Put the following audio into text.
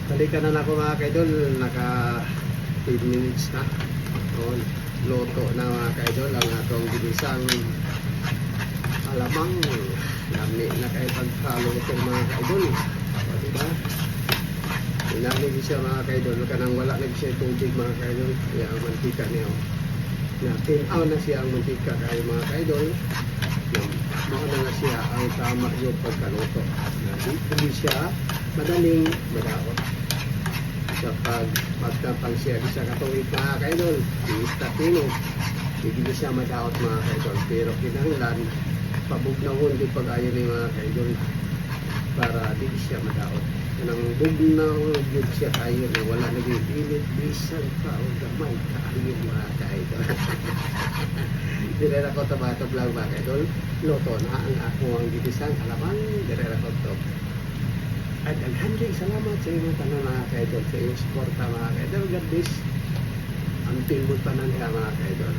Balikan na ako mga kaidol, naka 10 minutes na. O, loto na mga kaidol ang atong ginisang alamang. Lami na kayo pagkaluto mga kaidol. O, diba? Inamig siya mga kaidol, kanang wala nag siya tubig mga kaidol, kaya ang mantika niya. Tinaw na siya ang mantika kayo mga kaidol. Mauna na siya ang tama yung pagkaluto. Hindi siya madaling madaot. Kapag magtapang siya sa katuwid mga kaidol, istatino, hindi siya madaot mga kaidol. Pero kinahanglan, pabugnawon din pag-ayon ng mga kaidol para di siya madaot. Nang bugnaw yun siya kayo na wala nag-iinit, bisan pa o gamay kayo mga kaidol. Direra ko tabatog lang mga kaidol. Loto na ang ako ang gitisang alamang. Direra ko to. At aghanding salamat sa inyo tanan mga kaidol sa iyong suporta mga kaidol. God bless. Ang pilbot pa na niya mga kaidol.